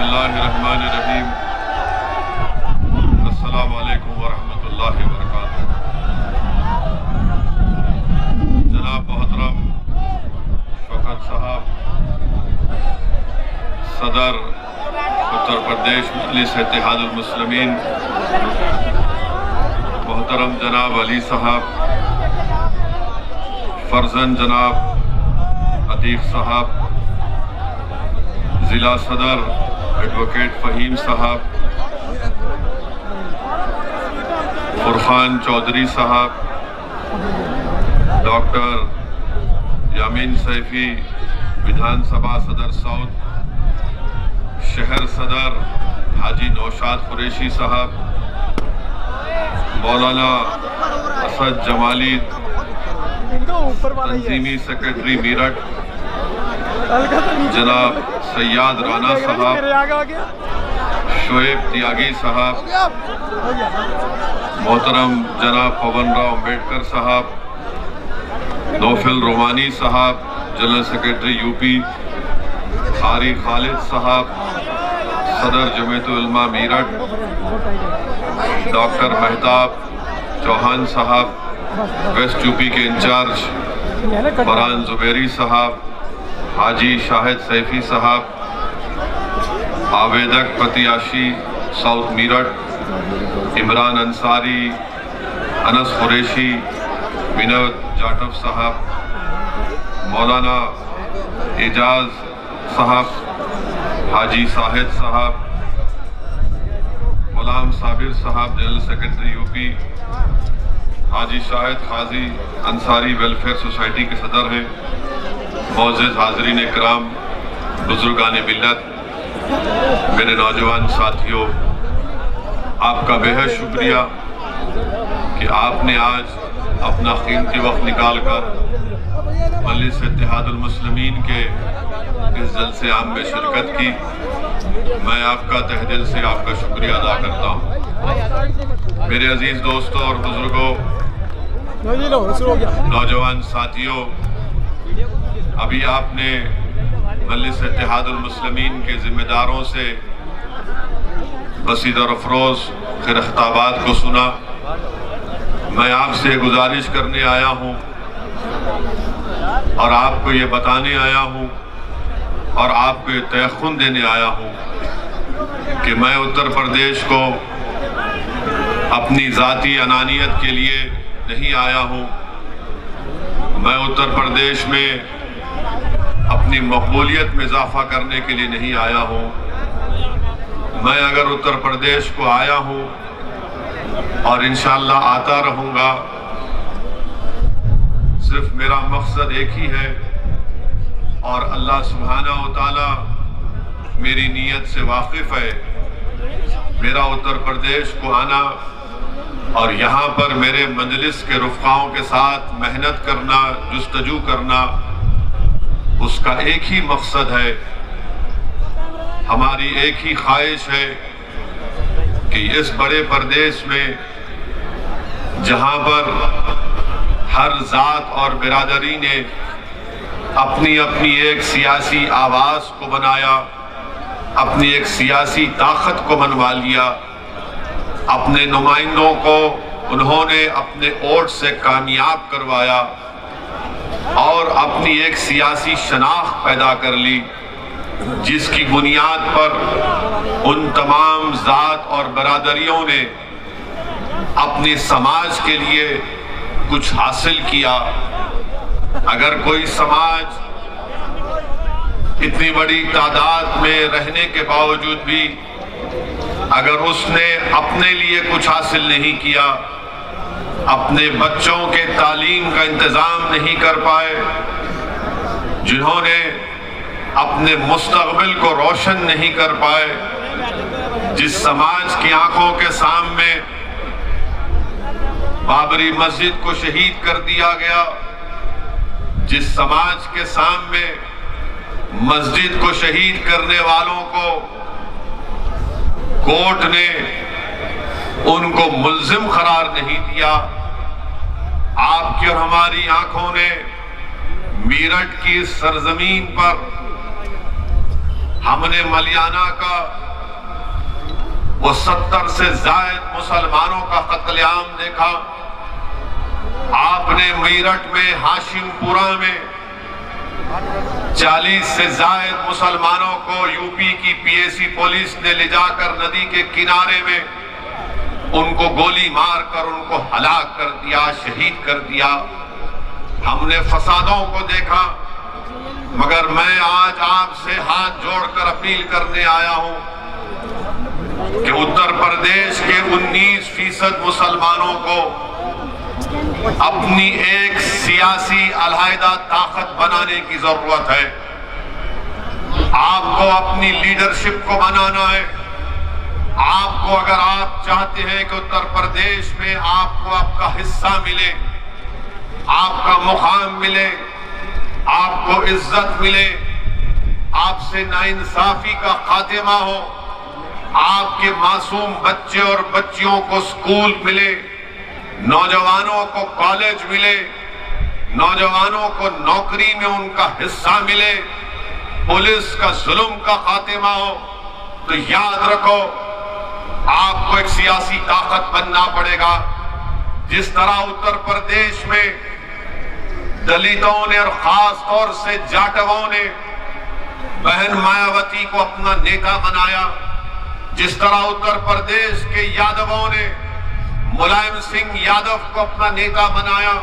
बिस्मिल्लाहिर्रहमानिर्रहीम। अस्सलामु अलैकुम वरहमतुल्लाहि वबरकातुहू। जनाब मोहतरम शौकत साहब, सदर उत्तर प्रदेश मजलिस इत्तेहादुल मुस्लिमीन, मोहतरम जनाब अली साहब, फर्जन जनाब अतीक साहब, जिला सदर एडवोकेट फ़हीम साहब, फुरखान चौधरी साहब, डॉक्टर यामीन सैफी विधानसभा सदर साउथ, शहर सदर हाजी नौशाद कुरैशी साहब, मौलाना असद जमाली तंजीमी सेक्रेटरी मीरठ, जनाब सैयद राना साहब, शोएब त्यागी साहब, मोहतरम जनाब पवन राव अम्बेडकर साहब, नौफिल रोमानी साहब जनरल सेक्रेटरी यूपी, कारी खालिद साहब सदर जमीयतुल उलमा मीरठ, डॉक्टर मेहताब चौहान साहब वेस्ट यूपी के इंचार्ज, फरहान जुबैरी साहब, हाजी शाहिद सैफी साहब, आवेदक प्रत्याशी साउथ मीरठ, इमरान अंसारी, अनस कुरैशी, विनोद जाटव साहब, मौलाना एजाज साहब, हाजी साहिद साहब, गुलाम साबिर साहब जनरल सेक्रेटरी यूपी, हाजी शाहिद खाजी अंसारी वेलफेयर सोसाइटी के सदर हैं, मौजूद हाज़रीन इकराम, बुजुर्गान मिल्लत, मेरे नौजवान साथियों, आपका बेहद शुक्रिया कि आपने आज अपना कीमती वक्त निकाल कर मजलिस इत्तेहादुल मुस्लिमीन के इस जलसे आम में शिरकत की। मैं आपका तहे दिल से आपका शुक्रिया अदा करता हूँ। मेरे अजीज दोस्तों और बुजुर्गों, नौजवान साथियों, अभी आपने मजलिस इत्तेहादुल मुस्लिमीन के जिम्मेदारों से बसीद और अफरोज के खिताबात को सुना। मैं आपसे गुजारिश करने आया हूँ और आपको ये बताने आया हूँ और आपको ये तयख्खुन देने आया हूँ कि मैं उत्तर प्रदेश को अपनी ज़ाती अनानियत के लिए नहीं आया हूँ। मैं उत्तर प्रदेश में अपनी मकबूलियत में इजाफा करने के लिए नहीं आया हूँ। मैं अगर उत्तर प्रदेश को आया हूँ और इंशाअल्लाह आता रहूँगा, सिर्फ मेरा मकसद एक ही है और अल्लाह सुब्हानहू व तआला मेरी नीयत से वाकिफ़ है। मेरा उत्तर प्रदेश को आना और यहाँ पर मेरे मजलिस के रुफ़क़ाओं के साथ मेहनत करना, जुस्तजू करना, उसका एक ही मकसद है, हमारी एक ही ख्वाहिश है कि इस बड़े प्रदेश में जहाँ पर हर ज़ात और बिरादरी ने अपनी अपनी एक सियासी आवाज़ को बनाया, अपनी एक सियासी ताकत को मनवा लिया, अपने नुमाइंदों को उन्होंने अपने वोट से कामयाब करवाया और अपनी एक सियासी शनाख्त पैदा कर ली, जिसकी बुनियाद पर उन तमाम ज़ात और बरादरियों ने अपने समाज के लिए कुछ हासिल किया। अगर कोई समाज इतनी बड़ी तादाद में रहने के बावजूद भी अगर उसने अपने लिए कुछ हासिल नहीं किया, अपने बच्चों के तालीम का इंतज़ाम नहीं कर पाए, जिन्होंने अपने मुस्तक़बिल को रोशन नहीं कर पाए, जिस समाज की आंखों के सामने बाबरी मस्जिद को शहीद कर दिया गया, जिस समाज के सामने मस्जिद को शहीद करने वालों को कोर्ट ने उनको मुल्जिम करार नहीं दिया, आपकी और हमारी आंखों ने मीरठ की सरजमीन पर हमने मलियाना का वो 70 से जायद मुसलमानों का कत्लेआम देखा। आपने मेरठ में हाशिमपुरा में 40 से जायद मुसलमानों को यूपी की पीएसी पुलिस ने ले जाकर नदी के किनारे में उनको गोली मारकर उनको हलाक कर दिया, शहीद कर दिया। हमने फसादों को देखा, मगर मैं आज आपसे हाथ जोड़कर अपील करने आया हूं कि उत्तर प्रदेश के 19% मुसलमानों को अपनी एक सियासी अलहायदा ताकत बनाने की जरूरत है। आपको अपनी लीडरशिप को बनाना है। आपको, अगर आप चाहते हैं कि उत्तर प्रदेश में आपको आपका हिस्सा मिले, आपका मुकाम मिले, आपको इज्जत मिले, आपसे नाइंसाफी का खात्मा हो, आपके मासूम बच्चे और बच्चियों को स्कूल मिले, नौजवानों को कॉलेज मिले, नौजवानों को नौकरी में उनका हिस्सा मिले, पुलिस का जुल्म का खात्मा हो, तो याद रखो आपको एक सियासी ताकत बनना पड़ेगा। जिस तरह उत्तर प्रदेश में दलितों ने और खास तौर से जाटवों ने बहन मायावती को अपना नेता बनाया, जिस तरह उत्तर प्रदेश के यादवों ने मुलायम सिंह यादव को अपना नेता बनाया,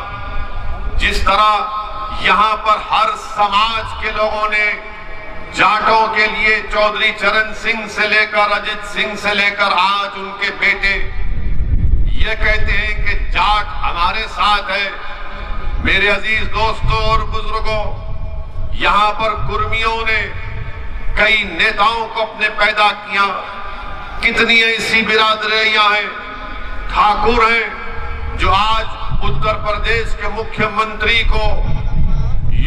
जिस तरह यहां पर हर समाज के लोगों ने जाटों के लिए चौधरी चरण सिंह से लेकर अजित सिंह से लेकर आज उनके बेटे ये कहते हैं कि जाट हमारे साथ है। मेरे अजीज दोस्तों और बुजुर्गों, यहां पर कुर्मियों ने कई नेताओं को अपने पैदा किया। कितनी ऐसी बिरादरियां हैं, ठाकुर हैं, जो आज उत्तर प्रदेश के मुख्यमंत्री को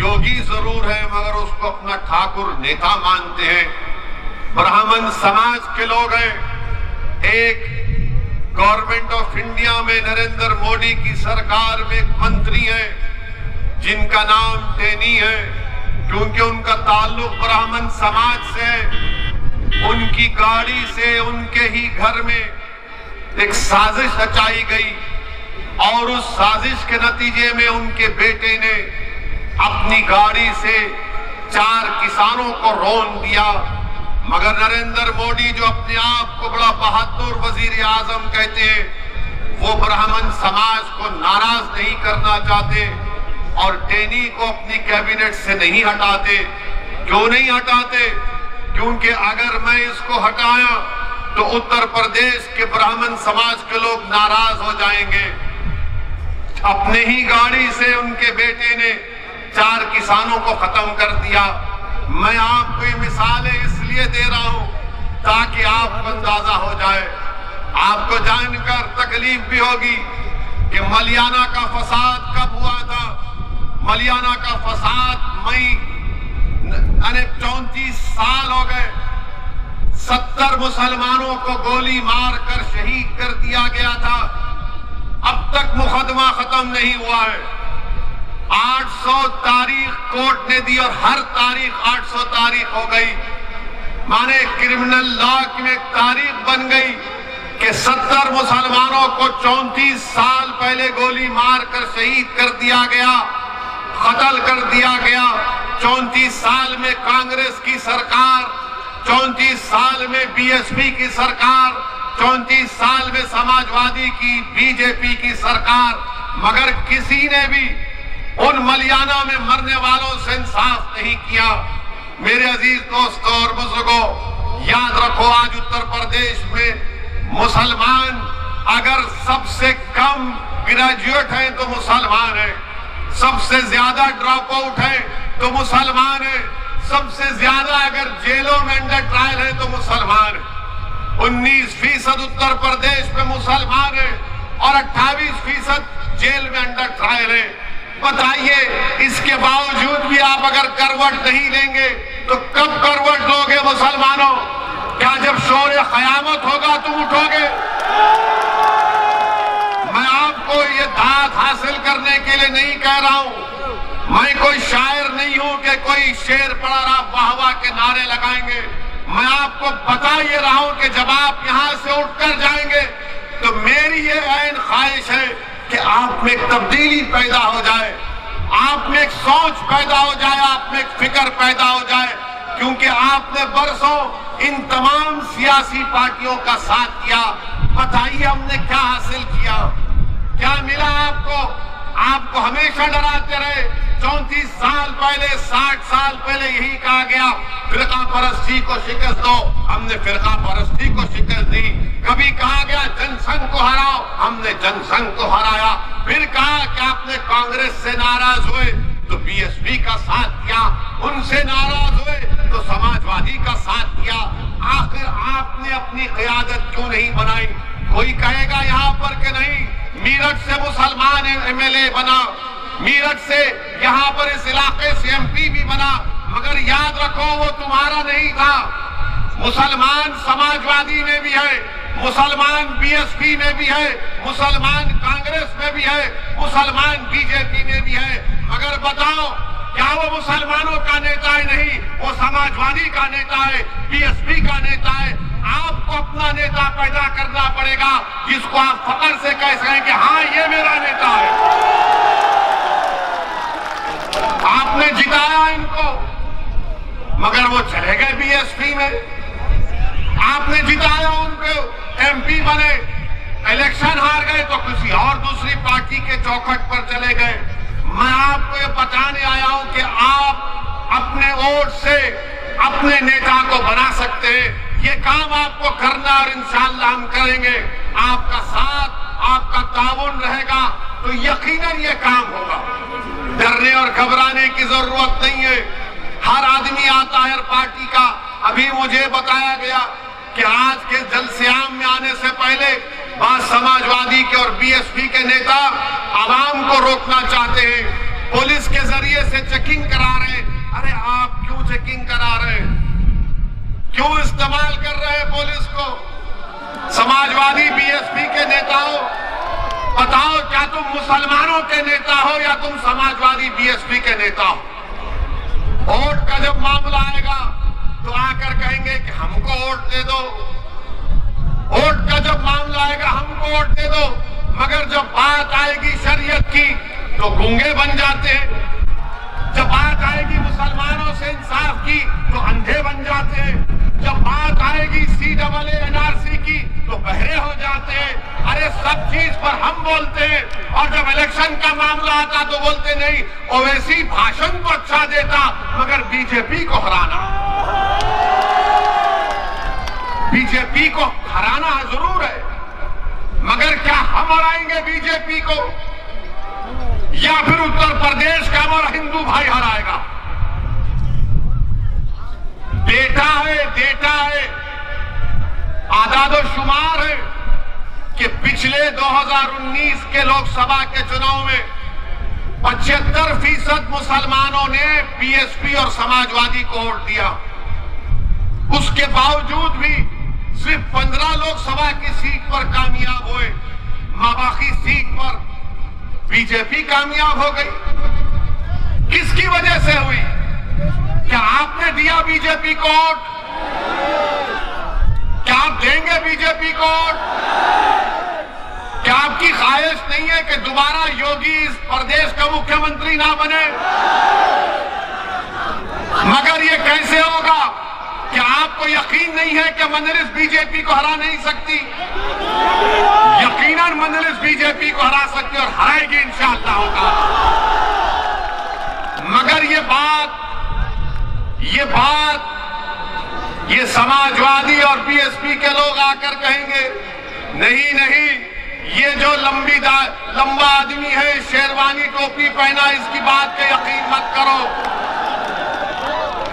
योगी जरूर है मगर उसको अपना ठाकुर नेता मानते हैं। ब्राह्मण समाज के लोग हैं। एक गवर्नमेंट ऑफ इंडिया में नरेंद्र मोदी की सरकार में एक मंत्री है जिनका नाम टेनी है, क्योंकि उनका ताल्लुक ब्राह्मण समाज से है। उनकी गाड़ी से उनके ही घर में एक साजिश रचाई गई और उस साजिश के नतीजे में उनके बेटे ने अपनी गाड़ी से 4 किसानों को रौंद दिया। मगर नरेंद्र मोदी, जो अपने आप को बड़ा बहादुर वजीर आजम कहते हैं, वो ब्राह्मण समाज को नाराज नहीं करना चाहते और टेनी को अपनी कैबिनेट से नहीं हटाते। क्यों नहीं हटाते? क्योंकि अगर मैं इसको हटाया तो उत्तर प्रदेश के ब्राह्मण समाज के लोग नाराज हो जाएंगे। अपने ही गाड़ी से उनके बेटे ने 4 किसानों को खत्म कर दिया। मैं आपको ये मिसालें इसलिए दे रहा हूं ताकि आपको अंदाजा हो जाए। आपको जानकर तकलीफ भी होगी कि मलियाना का फसाद कब हुआ था। मलियाना का फसाद मई 34 साल हो गए। 70 मुसलमानों को गोली मारकर शहीद कर दिया गया था। अब तक मुकदमा खत्म नहीं हुआ है। 800 तारीख कोर्ट ने दी और हर तारीख 800 तारीख हो गई। माने क्रिमिनल लॉ में एक तारीख बन गई कि 70 मुसलमानों को 34 साल पहले गोली मारकर शहीद कर दिया गया, कत्ल कर दिया गया। 34 साल में कांग्रेस की सरकार, 34 साल में बीएसपी की सरकार, 34 साल में समाजवादी की, बीजेपी की सरकार, मगर किसी ने भी उन मलियाना में मरने वालों से इंसाफ नहीं किया। मेरे अजीज दोस्तों और बुजुर्गों, याद रखो आज उत्तर प्रदेश में मुसलमान अगर सबसे कम ग्रेजुएट हैं तो मुसलमान है, सबसे ज्यादा ड्रॉप आउट है तो मुसलमान है, सबसे ज्यादा अगर जेलों में अंडर ट्रायल है तो मुसलमान है। 19% उत्तर प्रदेश में मुसलमान है और 28% जेल में अंडर ट्रायल है। बताइए, इसके बावजूद भी आप अगर करवट नहीं लेंगे तो कब करवट लोगे मुसलमानों? क्या जब शोर क़यामत होगा तुम उठोगे? मैं आपको ये दाद हासिल करने के लिए नहीं कह रहा हूं। मैं कोई शायर नहीं हूं के कोई शेर पड़ा रहा वाह वाह के नारे लगाएंगे। मैं आपको बता ये रहा हूं कि जब आप यहां से उठकर जाएंगे तो मेरी ये ऐन ख्वाहिश है कि आप में एक तब्दीली पैदा हो जाए, आप में एक सोच पैदा हो जाए, आप में एक फिक्र पैदा हो जाए। क्योंकि आपने बरसों इन तमाम सियासी पार्टियों का साथ किया। बताइए हमने क्या हासिल किया, क्या मिला आपको? आपको हमेशा डराते रहे। 34 साल पहले, 60 साल पहले यही कहा गया फिरका परस्ती को शिकस्त दो, हमने फिरका परस्ती को शिकस्त दी। कभी कहा गया जनसंघ को हराओ, हमने जनसंघ को हराया। फिर कहा कि आपने कांग्रेस से नाराज हुए तो बीएसपी का साथ किया, उनसे नाराज हुए तो समाजवादी का साथ किया। आखिर आपने अपनी क़यादत क्यों नहीं बनाई? कोई कहेगा यहाँ पर कि नहीं, मीरठ से मुसलमान एमएलए बना, मीरठ से यहाँ पर इस इलाके से एमपी भी बना, मगर याद रखो वो तुम्हारा नहीं था। मुसलमान समाजवादी में भी है, मुसलमान बीएसपी में भी है, मुसलमान कांग्रेस में भी है, मुसलमान बीजेपी में भी है। मगर बताओ क्या वो मुसलमानों का नेता है? नहीं, वो समाजवादी का नेता है, बीएसपी का नेता है। आपको अपना नेता पैदा करना पड़ेगा जिसको आप फख्र से कह सकें कि हाँ ये मेरा नेता है। आपने जिताया इनको मगर वो चले गए बीएसपी में। आपने जिताया उनको, एमपी बने, इलेक्शन हार गए तो किसी और दूसरी पार्टी के चौखट पर चले गए। मैं आपको ये बताने आया हूं कि आप अपने वोट से अपने नेता को बना सकते हैं। ये काम आपको करना और इंशाअल्लाह हम करेंगे। आपका साथ, आपका ताउन रहेगा तो यकीनन ये काम होगा। डरने और घबराने की जरूरत नहीं है। हर आदमी आता है हर पार्टी का। अभी मुझे बताया गया कि आज के जलसियाम में आने से पहले बाद समाजवादी के और बीएसपी के नेता आवाम को रोकना चाहते हैं, पुलिस के जरिए से चेकिंग करा रहे हैं। अरे आप क्यों चेकिंग करा रहे हैं? क्यों इस्तेमाल कर रहे हैं पुलिस को? समाजवादी बीएसपी के नेता हो, बताओ क्या तुम मुसलमानों के नेता हो या तुम समाजवादी बीएसपी के नेता हो? वोट का जब मामला आएगा तो आकर कहेंगे कि हमको वोट दे दो। वोट का जब मामला आएगा हमको वोट दे दो, मगर जब बात आएगी शरीयत की तो गूंगे बन जाते हैं। जब बात आएगी मुसलमानों से इंसाफ की तो अंधे बन जाते हैं। जब बात आएगी CAA NRC की तो बहरे हो जाते हैं। अरे सब चीज पर हम बोलते हैं और जब इलेक्शन का मामला आता तो बोलते नहीं। ओवैसी भाषण तो अच्छा देता मगर बीजेपी को हराना, बीजेपी को हराना जरूर है, मगर क्या हम हराएंगे बीजेपी को या फिर उत्तर प्रदेश का हमारा हिंदू भाई हराएगा? डेटा है, आदादोशुमार है कि पिछले 2019 के लोकसभा के चुनाव में 75% मुसलमानों ने बीएसपी और समाजवादी को वोट दिया। उसके बावजूद भी सिर्फ 15 लोकसभा की सीट पर कामयाब हुए, बाकी सीट पर बीजेपी कामयाब हो गई। किसकी वजह से हुई? क्या आपने दिया बीजेपी को वोट? क्या आप देंगे बीजेपी को वोट? क्या आपकी ख्वाहिश नहीं है कि दोबारा योगी इस प्रदेश का मुख्यमंत्री ना बने? मगर ये कैसे होगा? क्या आपको यकीन नहीं है कि मजलिस बीजेपी को हरा नहीं सकती? यकीनन मजलिस बीजेपी को हरा सकती और हराएगी इंशाअल्लाह होगा। मगर ये समाजवादी और बीएसपी के लोग आकर कहेंगे नहीं, ये जो लंबा आदमी है, शेरवानी टोपी पहना, इसकी बात का यकीन मत करो,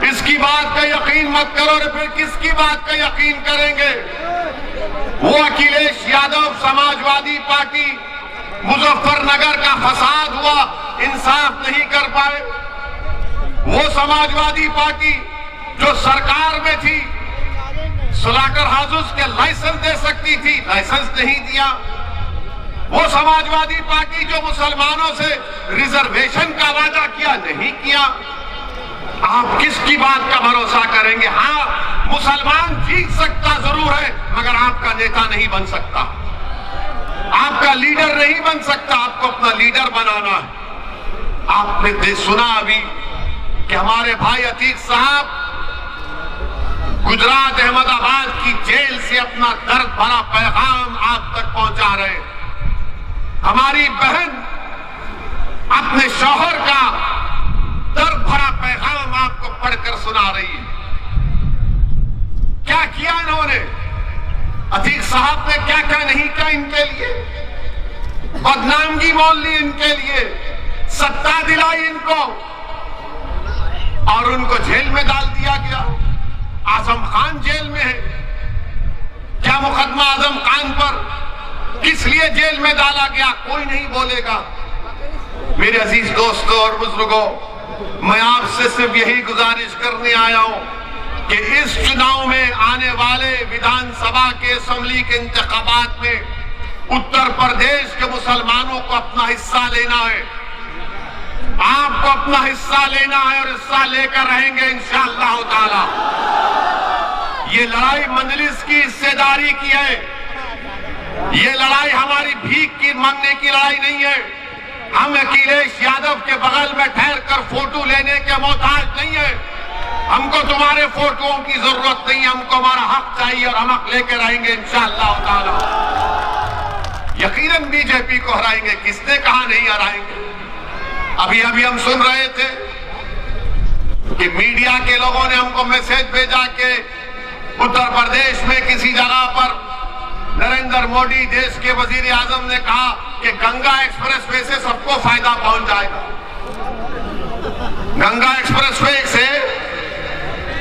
इसकी बात का यकीन मत करो। और फिर किसकी बात का यकीन करेंगे? वो अखिलेश यादव समाजवादी पार्टी, मुजफ्फरनगर का फसाद हुआ, इंसाफ नहीं कर पाए। वो समाजवादी पार्टी जो सरकार में थी, स्लॉटर हाउसेस के लाइसेंस दे सकती थी, लाइसेंस नहीं दिया। वो समाजवादी पार्टी जो मुसलमानों से रिजर्वेशन का वादा किया, नहीं किया। आप किसकी बात का भरोसा करेंगे? हाँ, मुसलमान जीत सकता जरूर है, मगर आपका नेता नहीं बन सकता, आपका लीडर नहीं बन सकता। आपको अपना लीडर बनाना है। आपने सुना अभी कि हमारे भाई अतीक साहब गुजरात अहमदाबाद की जेल से अपना दर्द भरा पैगाम आप तक पहुंचा रहे हैं। हमारी बहन अपने शौहर का दर्द भरा पैगाम आपको पढ़कर सुना रही है। क्या किया इन्होंने? अतीक साहब ने क्या क्या नहीं किया इनके लिए? बदनामगी मोल ली इनके लिए, सत्ता दिलाई इनको और उनको जेल में डाल दिया गया। आजम खान जेल में है। क्या मुकदमा आजम खान पर किस लिए जेल में डाला गया? कोई नहीं बोलेगा। मेरे अजीज दोस्तों और बुजुर्गों, मैं आपसे सिर्फ यही गुजारिश करने आया हूं कि इस चुनाव में आने वाले विधानसभा के असेंबली के इंतखाबात में उत्तर प्रदेश के मुसलमानों को अपना हिस्सा लेना है। आपको अपना हिस्सा लेना है और हिस्सा लेकर रहेंगे इंशाअल्लाह ताला। ये लड़ाई मजलिस की हिस्सेदारी की है। ये लड़ाई हमारी भीख की मांगने की लड़ाई नहीं है। हम अखिलेश यादव के बगल में ठहर कर फोटो लेने के मोहताज नहीं है। हमको तुम्हारे फोटोओं की जरूरत नहीं है। हमको हमारा हक चाहिए और हम हक लेकर आएंगे इंशाअल्लाह ताला। यकीनन बीजेपी को हराएंगे। किसने कहा नहीं हराएंगे? अभी हम सुन रहे थे कि मीडिया के लोगों ने हमको मैसेज भेजा कि उत्तर प्रदेश में किसी जगह पर नरेंद्र मोदी देश के वजीर आजम ने कहा कि गंगा एक्सप्रेसवे से सबको फायदा पहुंच जाएगा। गंगा एक्सप्रेसवे से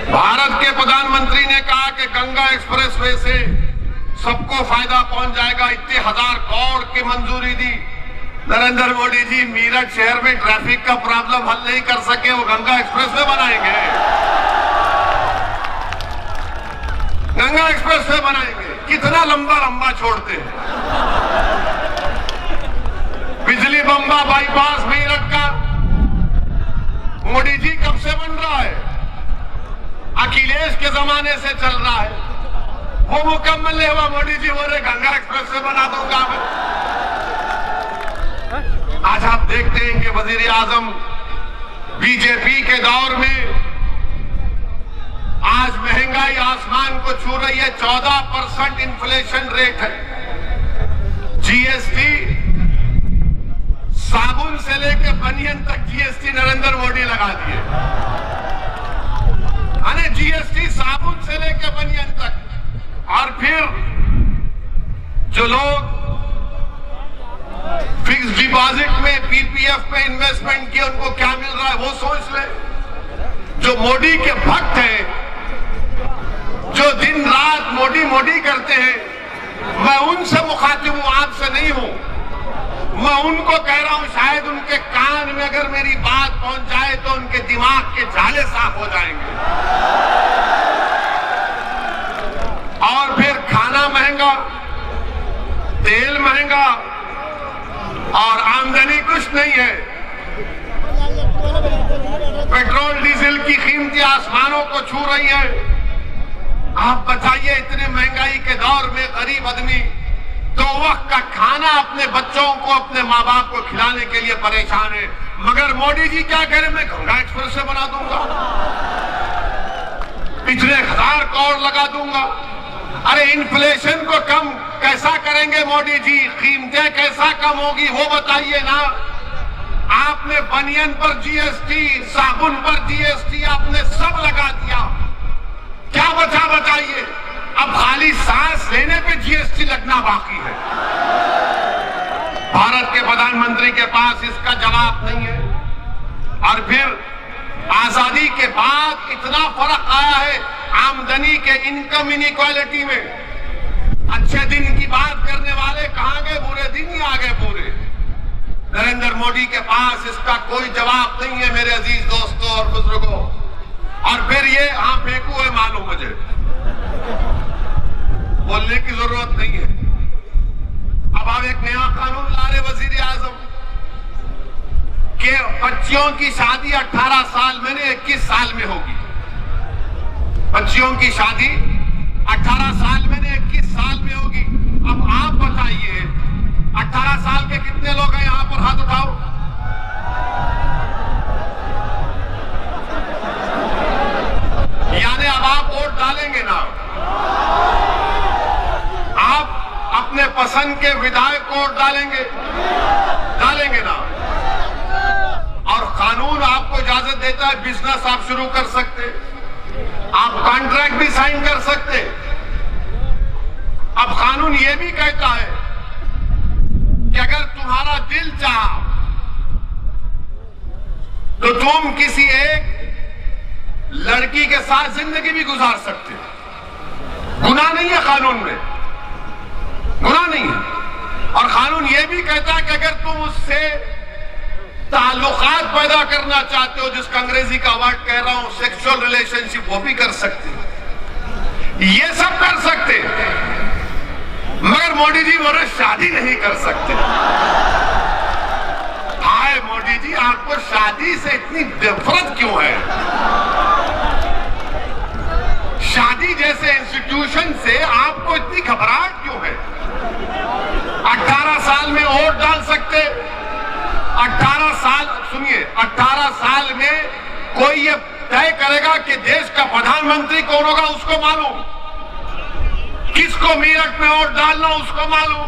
भारत के प्रधानमंत्री ने कहा कि गंगा एक्सप्रेसवे से सबको फायदा पहुंच जाएगा। इतने 1000 करोड़ की मंजूरी दी। नरेंद्र मोदी जी मीरठ शहर में ट्रैफिक का प्रॉब्लम हल नहीं कर सके, वो गंगा एक्सप्रेसवे बनाएंगे। गंगा एक्सप्रेसवे बनाएंगे। कितना लंबा लंबा छोड़ते हैं। बिजली बम्बा बाईपास मीरठ का मोदी जी कब से बन रहा है? अखिलेश के जमाने से चल रहा है। वो मुकम्मल नहीं हुआ। मोदी जी बोले गंगा एक्सप्रेसवे बना दूंगा मैं। आज आप देखते हैं कि वजीर आजम बीजेपी के दौर में आज महंगाई आसमान को छू रही है। 14% इन्फ्लेशन रेट है। जीएसटी साबुन से लेकर बनियन तक जीएसटी नरेंद्र मोदी लगा दिए। अरे जीएसटी साबुन से लेकर बनियन तक। और फिर जो लोग फिक्स डिपॉजिट में पीपीएफ में इन्वेस्टमेंट किए उनको क्या मिल रहा है वो सोच ले। जो मोदी के भक्त हैं, जो दिन रात मोदी मोदी करते हैं, मैं उनसे मुखातिब हूं, आपसे नहीं हूं। मैं उनको कह रहा हूं, शायद उनके कान में अगर मेरी बात पहुंच जाए तो उनके दिमाग के जाले साफ हो जाएंगे। और फिर खाना महंगा, तेल महंगा और आमदनी कुछ नहीं है। पेट्रोल डीजल की कीमतें आसमानों को छू रही है। आप बताइए, इतने महंगाई के दौर में गरीब आदमी 2 वक्त का खाना अपने बच्चों को, अपने माँ बाप को खिलाने के लिए परेशान है। मगर मोदी जी क्या कह रहे? मैं गंगा एक्सप्रेस से बना दूंगा, इतने 1000 करोड़ लगा दूंगा। अरे इन्फ्लेशन को कम कैसा करेंगे मोदी जी? कीमतें कैसा कम होगी वो बताइए ना। आपने बनियन पर जीएसटी, साबुन पर जीएसटी आपने सब लगा दिया। क्या बचा बताइए? अब खाली सांस लेने पे जीएसटी लगना बाकी है। भारत के प्रधानमंत्री के पास इसका जवाब नहीं है। और फिर आजादी के बाद इतना फर्क आया है आमदनी के, इनकम इनइक्वालिटी में। अच्छे दिन की बात करने वाले कहां गए? बुरे दिन ही आ गए पूरे। नरेंद्र मोदी के पास इसका कोई जवाब नहीं है मेरे अजीज दोस्तों और बुजुर्गों। और फिर ये फेंकू है, मालूम मुझे, बोलने की जरूरत नहीं है। अब आप एक नया कानून ला रहे वजीर आजम के बच्चियों की शादी 18 साल में 21 साल में हो। बच्चियों की शादी 18 साल में नहीं 21 साल में होगी। अब आप बताइए 18 साल के कितने लोग हैं यहां पर, हाथ उठाओ। यानी अब आप वोट डालेंगे ना, आप अपने पसंद के विधायक को वोट डालेंगे ना। और कानून आपको इजाजत देता है बिजनेस आप शुरू कर सकते, आप कॉन्ट्रैक्ट भी साइन कर सकते। अब कानून यह भी कहता है कि अगर तुम्हारा दिल चाहा तो तुम किसी एक लड़की के साथ जिंदगी भी गुजार सकते हो। गुनाह नहीं है कानून में, गुनाह नहीं है। और कानून यह भी कहता है कि अगर तुम उससे ताल्लुकात पैदा करना चाहते हो, जिसका अंग्रेजी का वर्ड कह रहा हूं सेक्सुअल रिलेशनशिप, वो भी कर सकते हो। ये सब कर सकते, मगर मोदी जी बोले शादी नहीं कर सकते। हाय मोदी जी, आपको शादी से इतनी नफरत क्यों है? शादी जैसे इंस्टीट्यूशन से आपको इतनी घबराहट क्यों है? 18 साल में वोट डाल सकते, 18 साल, सुनिए, 18 साल में कोई ये तय करेगा कि देश का प्रधानमंत्री कौन होगा उसको मालूम, किसको मेरठ में वोट डालना उसको मालूम,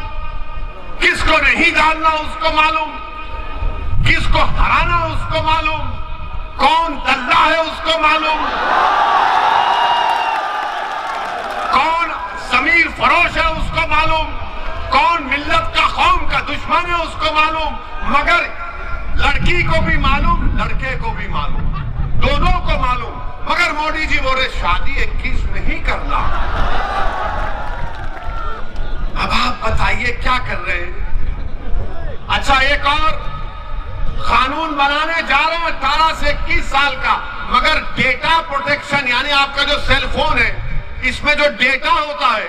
किसको नहीं डालना उसको मालूम, किसको हराना उसको मालूम, कौन दल्ला है उसको मालूम, कौन जमीर फरोश है उसको मालूम, कौन मिल्लत का कौम का दुश्मन है उसको मालूम। मगर लड़की को भी मालूम, लड़के को भी मालूम, दोनों को मालूम। मगर मोदी जी बोले शादी 21 में ही करना। अब आप बताइए क्या कर रहे हैं? अच्छा, एक और कानून बनाने जा रहे हैं 18 से 21 साल का, मगर डेटा प्रोटेक्शन, यानी आपका जो सेल फोन है इसमें जो डेटा होता है,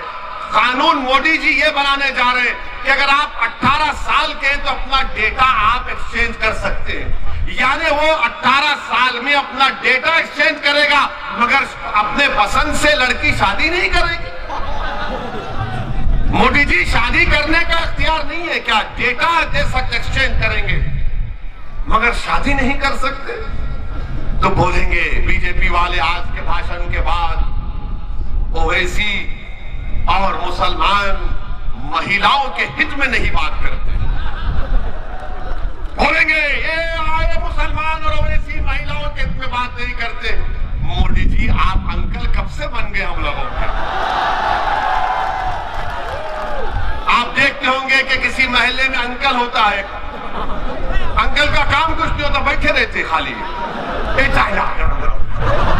कानून मोदी जी ये बनाने जा रहे हैं कि अगर आप 18 साल के हैं तो अपना डेटा आप एक्सचेंज कर सकते हैं। यानी वो 18 साल में अपना डेटा एक्सचेंज करेगा, मगर अपने पसंद से लड़की शादी नहीं करेगी। मोदी जी शादी करने का इख्तियार नहीं है क्या? डेटा दे सकते, एक्सचेंज करेंगे, मगर शादी नहीं कर सकते। तो बोलेंगे बीजेपी वाले आज के भाषण के बाद ओवैसी और मुसलमान महिलाओं के हित में नहीं बात करते। बोलेंगे ये आए मुसलमान और ओवैसी महिलाओं के हित में बात नहीं करते। मोदी जी आप अंकल कब से बन गए हम लोगों के? आप देखते होंगे कि किसी महल्ले में अंकल होता है, अंकल का काम कुछ नहीं होता, बैठे रहते खाली, चाय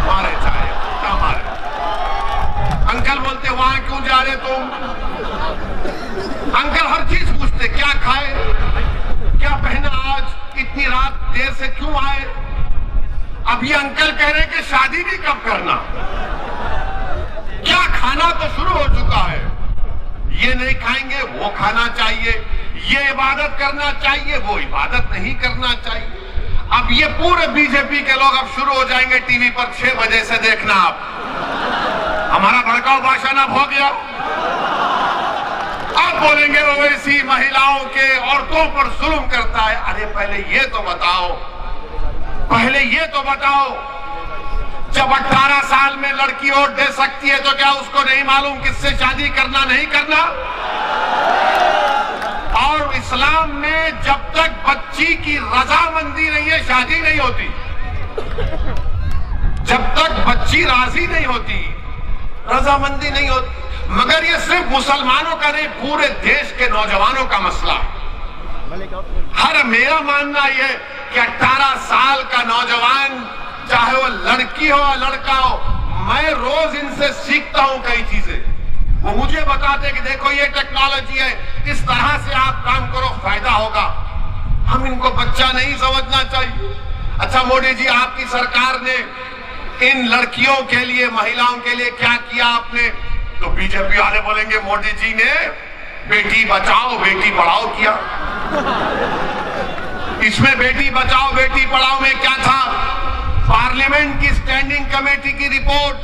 मारे चाय क्या मारे। अंकल बोलते वहां क्यों जा रहे तुम? अंकल हर चीज पूछते, क्या खाए, क्या पहना आज, इतनी रात देर से क्यों आए। अब ये अंकल कह रहे कि शादी भी कब करना, क्या खाना तो शुरू हो चुका है, ये नहीं खाएंगे वो खाना चाहिए, ये इबादत करना चाहिए वो इबादत नहीं करना चाहिए। अब ये पूरे बीजेपी के लोग अब शुरू हो जाएंगे टीवी पर 6 बजे से देखना आप, हमारा भड़काऊ भाषण अब हो गया। अब बोलेंगे ओवैसी महिलाओं के औरतों पर जुल्म करता है। अरे पहले ये तो बताओ, जब 18 साल में लड़की वोट दे सकती है तो क्या उसको नहीं मालूम किससे शादी करना नहीं करना? और इस्लाम में जब तक बच्ची की रजामंदी नहीं है शादी नहीं होती, जब तक बच्ची राजी नहीं होती रजामंदी नहीं होती। मगर ये सिर्फ मुसलमानों का नहीं, पूरे देश के नौजवानों का मसला। मेरा मानना यह कि 18 साल का नौजवान, चाहे वो लड़की हो या लड़का हो, मैं रोज इनसे सीखता हूं कई चीजें। वो मुझे बताते कि देखो ये टेक्नोलॉजी है, इस तरह से आप काम करो फायदा होगा। हम इनको बच्चा नहीं समझना चाहिए। अच्छा मोदी जी, आपकी सरकार ने इन लड़कियों के लिए, महिलाओं के लिए क्या किया आपने? तो बीजेपी वाले बोलेंगे मोदी जी ने बेटी बचाओ बेटी पढ़ाओ किया। इसमें बेटी बचाओ बेटी पढ़ाओ में क्या था? पार्लियामेंट की स्टैंडिंग कमेटी की रिपोर्ट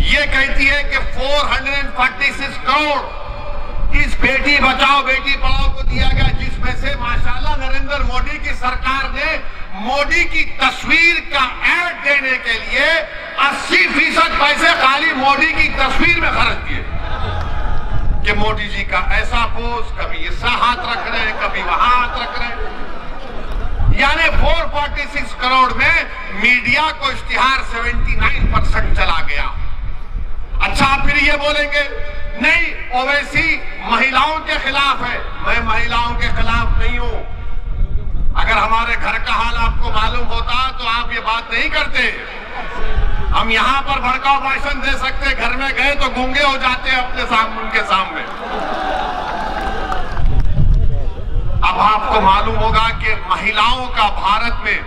ये कहती है कि 446 करोड़ इस बेटी बचाओ बेटी पढ़ाओ को दिया गया, जिसमें से माशाल्लाह नरेंद्र मोदी की सरकार ने मोदी की तस्वीर का ऐड देने के लिए 80% पैसे खाली मोदी की तस्वीर में खर्च किए कि मोदी जी का ऐसा पोस्ट, कभी ऐसा हाथ रख रहे हैं, कभी वहां हाथ रख रहे हैं। यानी 446 करोड़ में मीडिया को इश्तिहार 79% चला गया। अच्छा, फिर ये बोलेंगे नहीं ओवैसी महिलाओं के खिलाफ है। मैं महिलाओं के खिलाफ नहीं हूं। अगर हमारे घर का हाल आपको मालूम होता तो आप ये बात नहीं करते। हम यहां पर भड़काऊ भाषण दे सकते, घर में गए तो गूंगे हो जाते अपने सामने, उनके सामने। अब आपको मालूम होगा कि महिलाओं का भारत में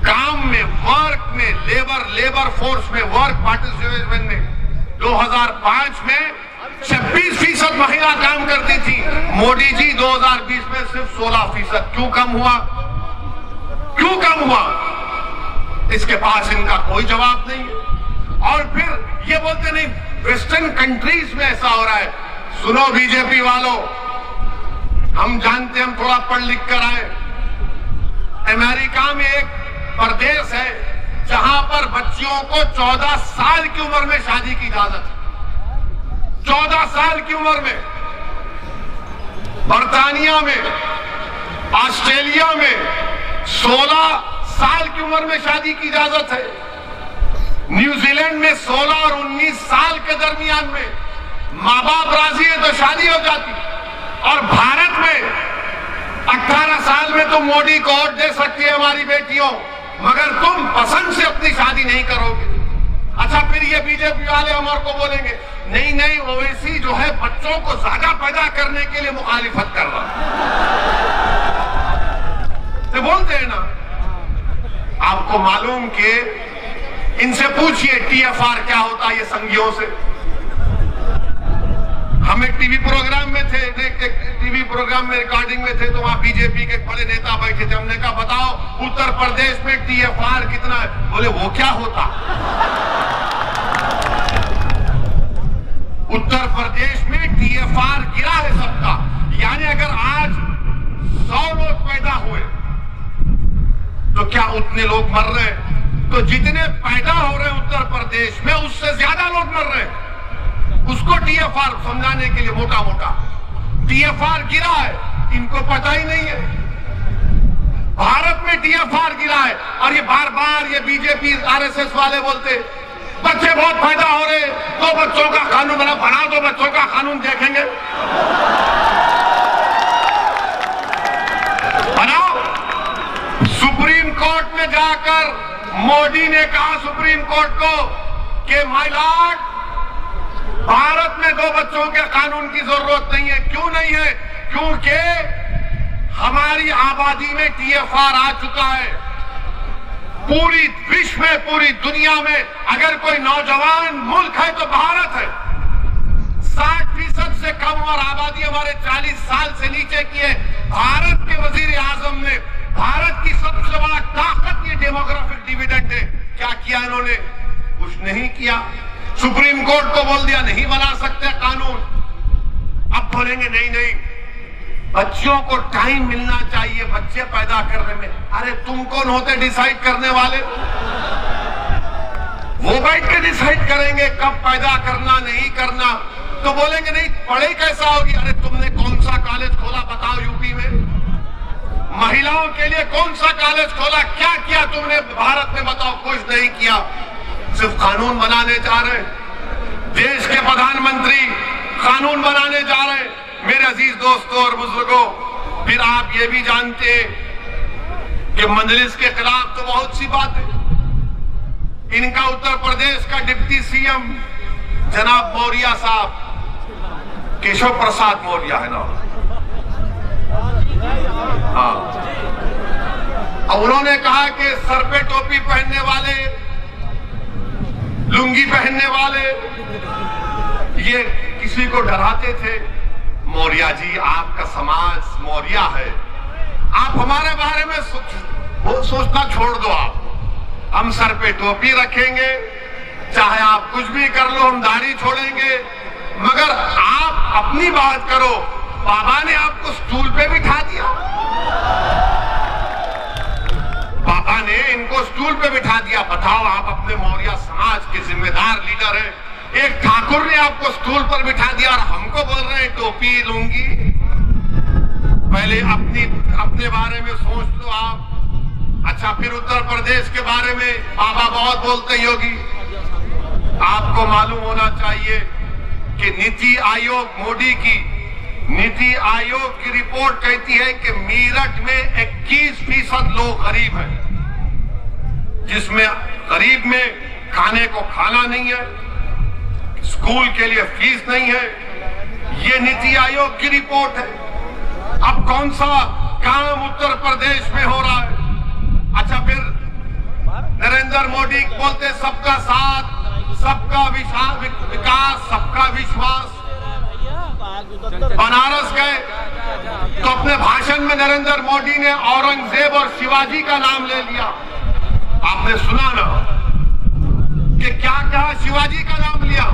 काम में, वर्क में, लेबर फोर्स में, वर्क पार्टिसिपेशन में 2005 में 26% महिला काम करती थी। मोदी जी 2020 में सिर्फ 16%। क्यों कम हुआ? क्यों कम हुआ? इसके पास इनका कोई जवाब नहीं है। और फिर ये बोलते नहीं वेस्टर्न कंट्रीज में ऐसा हो रहा है। सुनो बीजेपी वालों, हम जानते, हम थोड़ा पढ़ लिख कर आए। अमेरिका में एक प्रदेश है जहां पर बच्चियों को 14 साल की उम्र में शादी की इजाजत है। 14 साल की उम्र में। बर्तानिया में, ऑस्ट्रेलिया में 16 साल की उम्र में शादी की इजाजत है। न्यूजीलैंड में 16 और 19 साल के दरमियान में माँ बाप राजी है तो शादी हो जाती। और भारत में 18 साल में तो मोदी को वोट दे सकती है हमारी बेटियों, मगर तुम पसंद से अपनी शादी नहीं करोगे। अच्छा, फिर ये बीजेपी वाले हमारे को बोलेंगे नहीं नहीं ओवैसी जो है बच्चों को ज्यादा पैदा करने के लिए मुखालिफत कर रहा तो बोलते हैं ना। आपको मालूम कि इनसे पूछिए टीएफआर क्या होता है, ये संघियों से। हम एक टीवी प्रोग्राम में थे, टीवी प्रोग्राम में रिकॉर्डिंग में थे, तो वहां बीजेपी के बड़े नेता बैठे थे। हमने कहा बताओ उत्तर प्रदेश में टीएफआर कितना है? बोले वो क्या होता? उत्तर प्रदेश में टीएफआर गिरा है सबका। यानी अगर आज 100 लोग पैदा हुए तो क्या उतने लोग मर रहे हैं? तो जितने पैदा हो रहे हैं उत्तर प्रदेश में उससे ज्यादा लोग मर रहे हैं। उसको टीएफआर समझाने के लिए मोटा मोटा टीएफआर गिरा है, इनको पता ही नहीं है। भारत में टीएफआर गिरा है और ये बार बार ये बीजेपी आरएसएस वाले बोलते बच्चे बहुत पैदा हो रहे, तो बच्चों का कानून बना दो, बच्चों का कानून देखेंगे। बनाओ। सुप्रीम कोर्ट में जाकर मोदी ने कहा सुप्रीम कोर्ट को कि माय लॉर्ड, भारत में 2 बच्चों के कानून की जरूरत नहीं है। क्यों नहीं है? क्योंकि हमारी आबादी में टीएफआर आ चुका है। पूरी विश्व में, पूरी दुनिया में अगर कोई नौजवान मुल्क है तो भारत है। 60% से कम और आबादी हमारे 40 साल से नीचे की है। भारत के वजीर आजम ने, भारत की सबसे बड़ा ताकत ये डेमोग्राफिक डिविडेंड है। क्या किया इन्होंने? कुछ नहीं किया। सुप्रीम कोर्ट को बोल दिया नहीं बना सकते कानून। अब बोलेंगे नहीं नहीं बच्चियों को टाइम मिलना चाहिए बच्चे पैदा करने में। अरे तुम कौन होते डिसाइड करने वाले? वो बैठ के डिसाइड करेंगे कब पैदा करना नहीं करना। तो बोलेंगे नहीं पढ़ाई कैसा होगी? अरे तुमने कौन सा कॉलेज खोला बताओ यूपी में? महिलाओं के लिए कौन सा कॉलेज खोला? क्या किया तुमने भारत में बताओ? कुछ नहीं किया। सिर्फ कानून बनाने जा रहे हैं। देश के प्रधानमंत्री कानून बनाने जा रहे हैं। मेरे अजीज दोस्तों और बुजुर्गों, फिर आप ये भी जानते हैं कि मजलिस के खिलाफ तो बहुत सी बात है। इनका उत्तर प्रदेश का डिप्टी सीएम जनाब मौर्य साहब, केशव प्रसाद मौर्य है ना? हाँ। और उन्होंने कहा कि सर पे टोपी पहनने वाले, लुंगी पहनने वाले ये किसी को डराते थे। मौर्य जी, आपका समाज मौर्य है, आप हमारे बारे में सोचना छोड़ दो। आप हम सर पे टोपी रखेंगे, चाहे आप कुछ भी कर लो, हम दाढ़ी छोड़ेंगे, मगर आप अपनी बात करो। बाबा ने आपको स्टूल पे बिठा दिया, बाबा ने इनको स्टूल पे बिठा दिया। बताओ, आप अपने मौर्य समाज के जिम्मेदार लीडर हैं, एक ठाकुर ने आपको स्टूल पर बिठा दिया और हमको बोल रहे हैं टोपी लूंगी। पहले अपने बारे में सोच लो आप। अच्छा, फिर उत्तर प्रदेश के बारे में बाबा बहुत बोलते योगी। आपको मालूम होना चाहिए कि नीति आयोग नीति आयोग की रिपोर्ट कहती है कि मेरठ में 21% लोग गरीब हैं, जिसमें गरीब में खाने को खाना नहीं है, स्कूल के लिए फीस नहीं है। ये नीति आयोग की रिपोर्ट है। अब कौन सा काम उत्तर प्रदेश में हो रहा है? अच्छा, फिर नरेंद्र मोदी बोलते सबका साथ, सबका विकास, सबका विश्वास। बनारस गए तो अपने भाषण में नरेंद्र मोदी ने औरंगजेब और शिवाजी का नाम ले लिया। आपने सुना ना कि क्या कहा? शिवाजी का नाम लिया।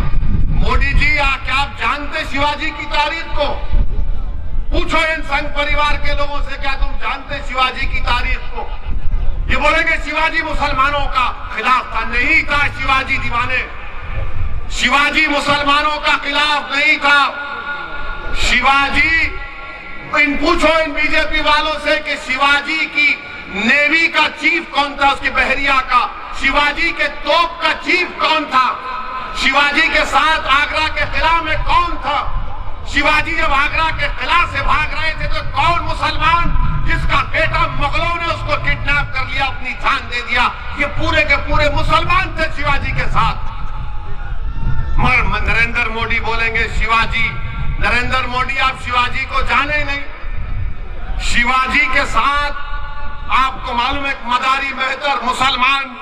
मोदी जी, क्या आप जानते शिवाजी की तारीख को? पूछो इन संघ परिवार के लोगों से, क्या तुम जानते शिवाजी की तारीख को? ये बोलेंगे शिवाजी मुसलमानों का खिलाफ था। नहीं था शिवाजी दीवाने, शिवाजी मुसलमानों का खिलाफ नहीं था। शिवाजी, पूछो इन बीजेपी वालों से कि शिवाजी की नेवी का चीफ कौन था, उसकी बहरिया का? शिवाजी के तोप का चीफ कौन था? शिवाजी के साथ आगरा के किला में कौन था? शिवाजी जब आगरा के किला से भाग रहे थे तो कौन मुसलमान जिसका बेटा मुगलों ने उसको किडनैप कर लिया, अपनी जान दे दिया, ये पूरे के पूरे मुसलमान थे शिवाजी के साथ। मगर नरेंद्र मोदी बोलेंगे शिवाजी। नरेंद्र मोदी, आप शिवाजी को जाने ही नहीं। शिवाजी के साथ आपको मालूम है मदारी मेहतर मुसलमान,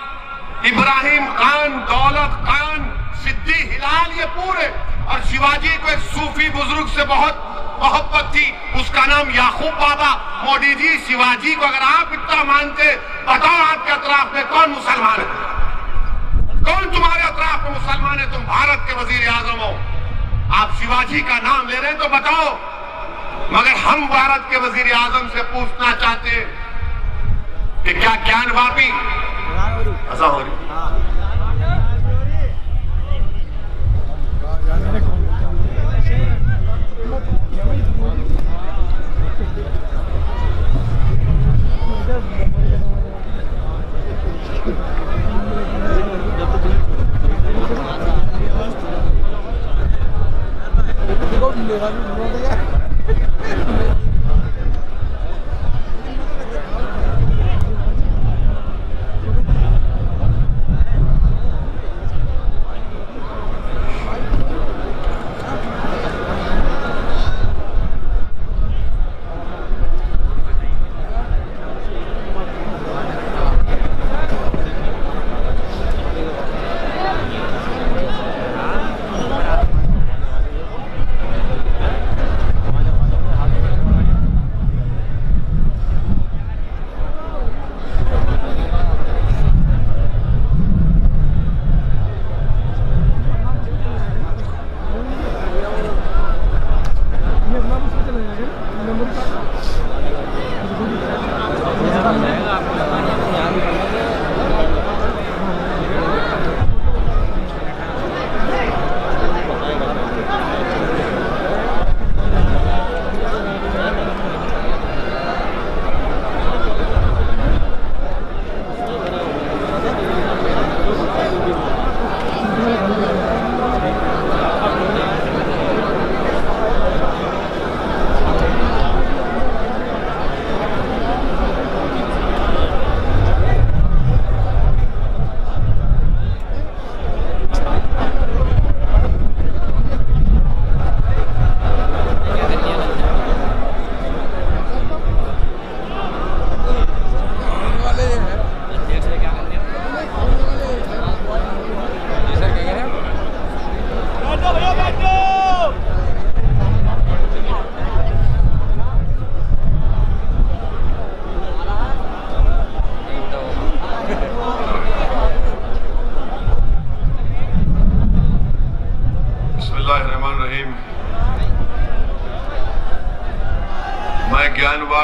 इब्राहिम खान, दौलत खान, सिद्दी हिलाल, ये पूरे। और शिवाजी को एक सूफी बुजुर्ग से बहुत मोहब्बत थी, उसका नाम याकूब बाबा। मोदी जी, शिवाजी को अगर आप इतना मानते, बताओ आपके अतराफ में कौन मुसलमान है? कौन तुम्हारे अतराफ में मुसलमान है? तुम भारत के वजीर आजम हो, आप शिवाजी का नाम ले रहे हैं तो बताओ। मगर हम भारत के वजीर आजम से पूछना चाहते हैं कि क्या ज्ञान वापी ऐसा हो रही?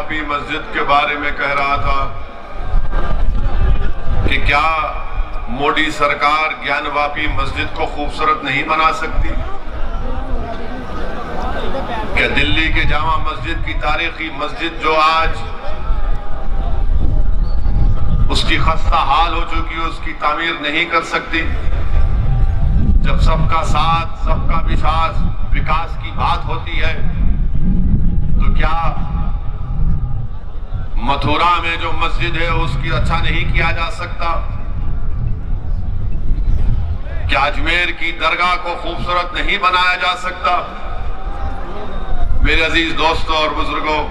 वापी मस्जिद के बारे में कह रहा था कि क्या मोदी सरकार ज्ञान वापी मस्जिद को खूबसूरत नहीं बना सकती? क्या दिल्ली के जामा मस्जिद की तारीखी मस्जिद जो आज उसकी खस्ता हाल हो चुकी है, उसकी तामीर नहीं कर सकती? जब सबका साथ, सबका विकास की बात होती है तो क्या मथुरा में जो मस्जिद है उसकी अच्छा नहीं किया जा सकता? क्या अजमेर की दरगाह को खूबसूरत नहीं बनाया जा सकता? मेरे अजीज दोस्तों और बुजुर्गों,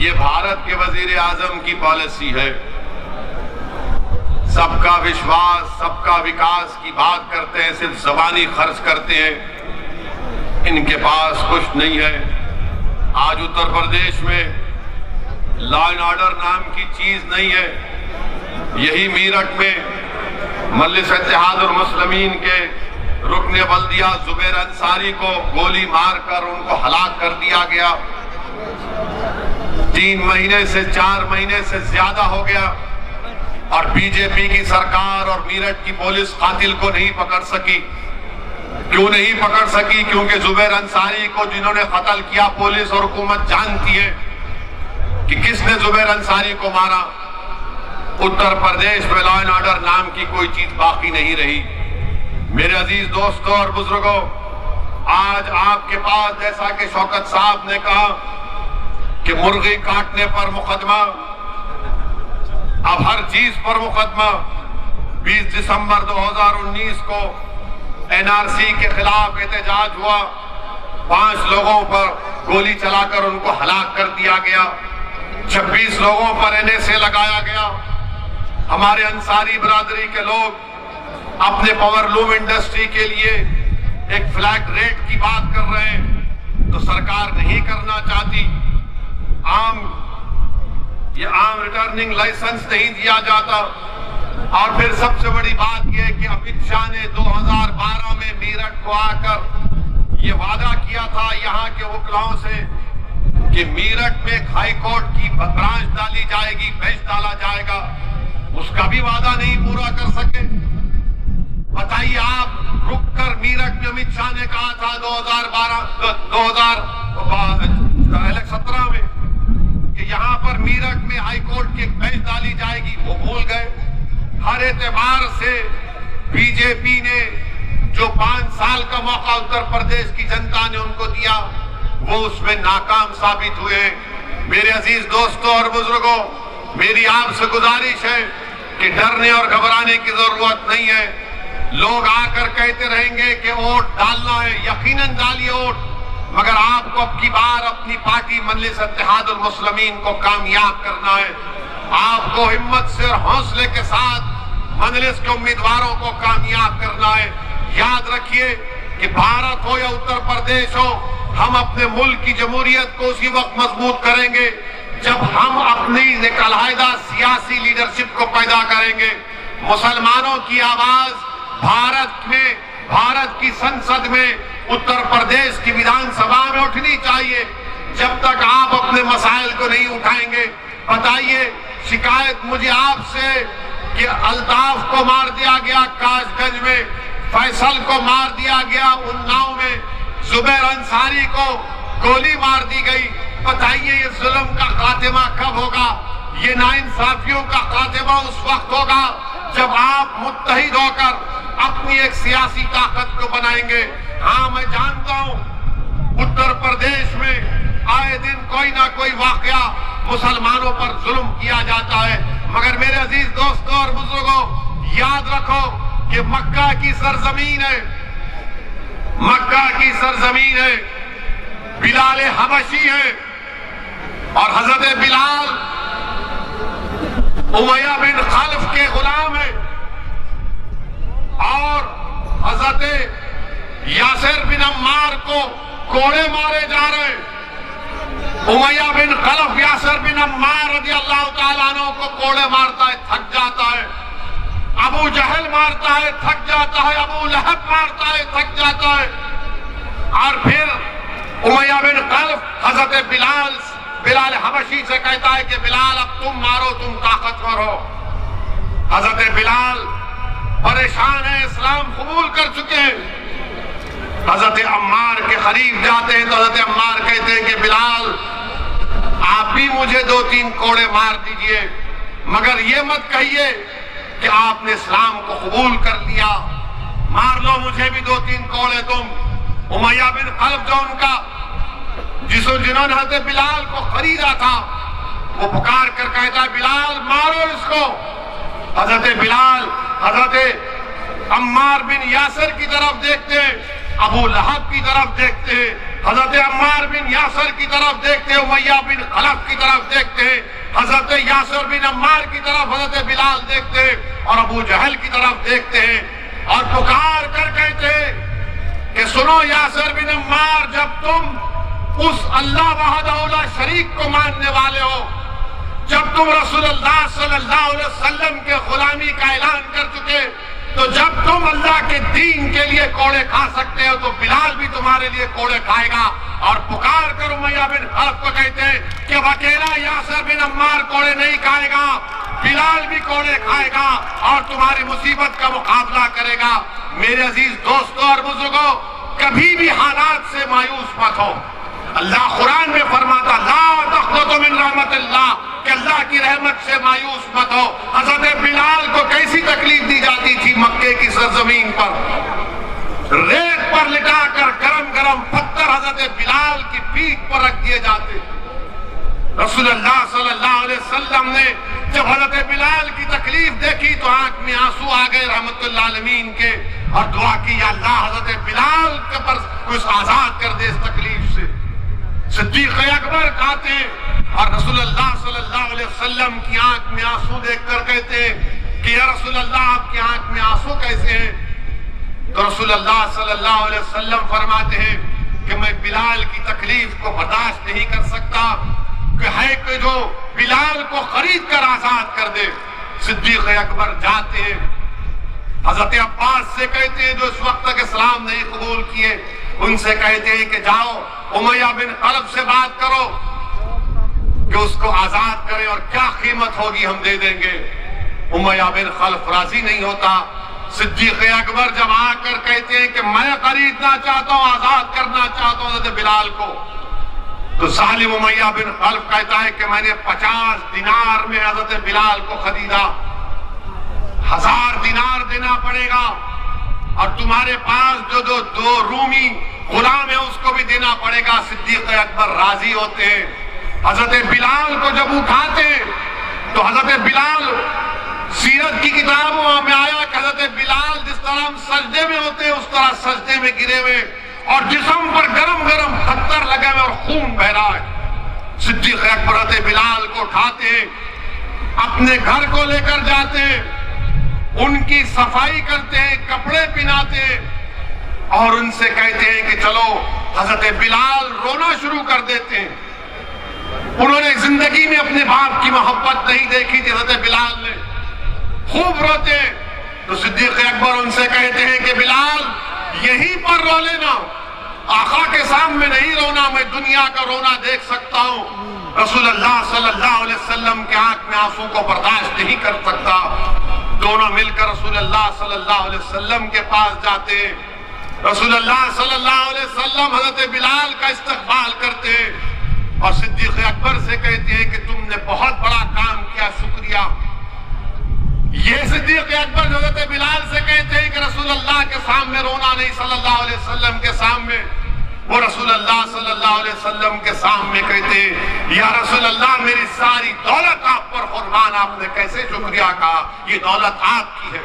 ये भारत के वजीर आजम की पॉलिसी है। सबका विश्वास, सबका विकास की बात करते हैं, सिर्फ ज़बानी खर्च करते हैं, इनके पास कुछ नहीं है। आज उत्तर प्रदेश में लॉ एंड ऑर्डर नाम की चीज नहीं है। यही मीरठ में मजलिस इत्तेहादुल मुस्लिमीन के रुकने बल्दिया जुबैर अंसारी को गोली मारकर उनको हलाक कर दिया गया। 3 महीने से 4 महीने से ज्यादा हो गया और बीजेपी की सरकार और मीरठ की पुलिस कातिल को नहीं पकड़ सकी। क्यों नहीं पकड़ सकी? क्योंकि जुबैर अंसारी को जिन्होंने कत्ल किया, पुलिस और हुकूमत जानती है कि किसने जुबैर अंसारी को मारा। उत्तर प्रदेश में लॉ एंड ऑर्डर नाम की कोई चीज बाकी नहीं रही। मेरे अजीज दोस्तों और बुजुर्गों, आज आपके पास, जैसा कि शौकत साहब ने कहा कि मुर्गी काटने पर मुकदमा, अब हर चीज पर मुकदमा। 20 दिसंबर 2019 को एनआरसी के खिलाफ एहतजाज हुआ, 5 लोगों पर गोली चलाकर उनको हलाक कर दिया गया, 26 लोगों पर एनएसए लगाया गया। हमारे अंसारी बिरादरी के लोग अपने पावरलूम इंडस्ट्री के लिए एक फ्लैट रेट की बात कर रहे हैं, तो सरकार नहीं करना चाहती। आम रिटर्निंग लाइसेंस नहीं दिया जाता। और फिर सबसे बड़ी बात यह है कि अमित शाह ने 2012 में मीरठ को आकर ये वादा किया था यहाँ के वकीलों से कि मीरठ में हाई कोर्ट की ब्रांच डाली जाएगी, बेंच डाला जाएगा। उसका भी वादा नहीं पूरा कर सके। बताइए आप, रुककर मीरठ में अमित शाह ने कहा था 2017 में कि यहाँ पर मीरठ में हाई कोर्ट की बेंच डाली जाएगी, वो भूल गए। हर एतबार से बीजेपी ने जो 5 साल का मौका उत्तर प्रदेश की जनता ने उनको दिया, वो उसमें नाकाम साबित हुए। मेरे अजीज दोस्तों और बुजुर्गों, मेरी आपसे गुजारिश है कि डरने और घबराने की जरूरत नहीं है। लोग आकर कहते रहेंगे कि वोट डालना है, यकीनन डालिए वोट, मगर आपको अब की बार अपनी पार्टी मजलिस इत्तेहादुल मुस्लिमीन को कामयाब करना है। आपको हिम्मत से और हौसले के साथ मजलिस के उम्मीदवारों को कामयाब करना है। याद रखिए कि भारत हो या उत्तर प्रदेश हो, हम अपने मुल्क की जमहूरियत को उसी वक्त मजबूत करेंगे जब हम अपनी एक अलहदा सियासी लीडरशिप को पैदा करेंगे। मुसलमानों की आवाज भारत की संसद में, उत्तर प्रदेश की विधानसभा में उठनी चाहिए। जब तक आप अपने मसाइल को नहीं उठाएंगे, बताइए, शिकायत मुझे आपसे कि अल्ताफ को मार दिया गया कासगंज में, फैसल को मार दिया गया उन्नाव में, जुबैर अंसारी को गोली मार दी गई। बताइए ये जुल्म का खात्मा कब होगा? ये नाइंसाफियों का खात्मा उस वक्त होगा जब आप मुत्तहिद होकर अपनी एक सियासी ताकत को बनाएंगे। हाँ, मैं जानता हूं उत्तर प्रदेश में आए दिन कोई ना कोई वाकया मुसलमानों पर जुल्म किया जाता है, मगर मेरे अजीज दोस्तों और बुजुर्गों, याद रखो कि मक्का की सरजमीन है, मक्का की सरजमीन है, बिलाल हबशी है और हजरत बिलाल उमैया बिन खल्फ के गुलाम है और हजरत यासिर बिन अम्मार को कोड़े मारे जा रहे हैं। उमैया बिन खल्फ यासिर बिन अम्मार रज़ियल्लाहु ताला अन्हु को कोड़े मारता है, थक जाता है। अबू जहल मारता है, थक जाता है। अबू लहब मारता है, थक जाता है। और फिर उमैया बिन खल्फ हजरत बिलाल बिलाल हबशी से कहता है कि बिलाल अब तुम मारो, तुम ताकतवर हो। हजरत बिलाल परेशान है, इस्लाम कबूल कर चुके हैं। हजरत अम्मार के करीब जाते हैं तो हजरत अम्मार कहते हैं कि बिलाल आप भी मुझे 2-3 कोड़े मार दीजिए, मगर ये मत कहिए कि आपने इस्लाम को कबूल कर लिया। मार लो मुझे भी 2-3 कोड़े तुम। उमैया बिन खल्फ जो उनका जिन्होंने हजरत बिलाल को खरीदा था, वो पुकार कर कहता है बिलाल मारो इसको। हजरत बिलाल हजरत अम्मार बिन यासर की तरफ देखते हैं, अबू लहब की तरफ देखते हैं, हजरत अम्मार बिन यासर की तरफ देखते हैं, उमैया बिन खलफ की तरफ देखते हैं, हजरत यासर बिन अम्मार की तरफ हजरत बिलाल देखते हैं और अबू जहल की तरफ देखते हैं और पुकार कर कहते हैं कि सुनो यासर बिन अम्मार, जब तुम उस अल्लाह वहदहु शरीक को मानने वाले हो, जब तुम रसूलुल्लाह सल्लल्लाहु अलैहि वसल्लम के गुलामी का ऐलान कर चुके, तो जब तुम अल्लाह के दीन के लिए कोड़े खा सकते हो तो बिलाल भी तुम्हारे लिए कोड़े खाएगा। और पुकार कर उमैया बिन खल्फ को कहते हैं कि अब अकेला यासर बिन अम्मार कोड़े नहीं खाएगा, बिलाल भी कोड़े खाएगा और तुम्हारी मुसीबत का मुकाबला करेगा। मेरे अजीज दोस्तों और बुजुर्गों, कभी भी हालात से मायूस मत हो। अल्लाह कुरान में फरमाता ला तक़नतु मिन रहमतिल्लाह, कि अल्लाह की रहमत से मायूस मत हो। हजरत बिलाल को कैसी तकलीफ दी जाती थी मक्के की सरजमीन पर, रेत पर लिटाकर गरम गरम पत्थर हजरत बिलाल की पीठ पर रख दिए जाते। रसूलुल्लाह सल्लल्लाहु अलैहि वसल्लम ने जब हजरत बिलाल की तकलीफ देखी तो आंख में आंसू आ गए रहमतुल्लाह आलमीन के और दुआ की, या अल्लाह हजरत बिलाल के पर कुछ आजाद कर दे इस तकलीफ से। सिद्दीक अकबर कहते और रसूलुल्लाह सल्लल्लाहु अलैहि वसल्लम की आंख में आंसू देखकर कहते कि या रसूलुल्लाह आपकी आंख में आंसू कैसे हैं? तो रसूलुल्लाह सल्लल्लाहु अलैहि वसल्लम फरमाते हैं कि मैं बिलाल की तकलीफ को बर्दाश्त नहीं कर सकता, कि है कि जो बिलाल को खरीद कर आजाद कर दे। सिद्दीक अकबर जाते हैं, हजरत अब्बास से कहते हैं जो इस वक्त तक इस्लाम नहीं कबूल किए, उनसे कहते हैं कि जाओ उमैया बिन खल्फ से बात करो कि उसको आजाद करें और क्या कीमत होगी हम दे देंगे। उमैया बिन खल्फ राजी नहीं होता। सिद्दीक अकबर जब आकर कहते हैं कि मैं खरीदना चाहता हूं, आजाद करना चाहता हूं हजरत बिलाल को, तो जालिम उमैया बिन खल्फ कहता है कि मैंने 50 दिनार में हजरत बिलाल को खरीदा, 1000 दिनार देना पड़ेगा और तुम्हारे पास जो दो रूमी गुलाम है उसको भी देना पड़ेगा। सिद्दीक अकबर राजी होते हैं। हजरत बिलाल को जब उठाते तो हजरत बिलाल, सीरत की किताबों में आया कि हजरत बिलाल जिस तरह हम सजदे में होते हैं उस तरह सजदे में गिरे हुए और जिस्म पर गरम गरम पत्थर लगे हुए और खून बह रहा है। सिद्दीक अकबर हजरत बिलाल को उठाते, अपने घर को लेकर जाते, उनकी सफाई करते हैं, कपड़े पहनाते और उनसे कहते हैं कि चलो। हजरत बिलाल रोना शुरू कर देते हैं। उन्होंने जिंदगी में अपने बाप की मोहब्बत नहीं देखी थी, हजरत बिलाल ने खूब रोते। तो सिद्दीक अकबर उनसे कहते हैं कि बिलाल यहीं पर रो लेना, आका के सामने नहीं रोना, मैं दुनिया का रोना देख सकता हूं। रसूलुल्लाह सल्लल्लाहु अलैहि वसल्लम के आंख में आंसू को बर्दाश्त नहीं कर सकता। दोनों मिलकर रसूलुल्लाह सल्लल्लाहु अलैहि वसल्लम के पास जाते। रसूलुल्लाह सल्लल्लाहु अलैहि वसल्लम हजरत बिलाल का इस्तकबाल करते और सिद्दीक अकबर से कहते हैं कि तुमने बहुत बड़ा काम किया, शुक्रिया। ये सिद्दीक अकबर हजरत बिलाल से कहते हैं कि रसूलुल्लाह के सामने रोना नहीं, सल्लल्लाहु अलैहि वसल्लम के सामने। वो रसूलुल्लाह सल्लल्लाहु अलैहि वसल्लम के सामने कहते या रसूलुल्लाह मेरी सारी दौलत आप पर कुर्बान, आपने कैसे शुक्रिया कहा, ये दौलत आपकी है।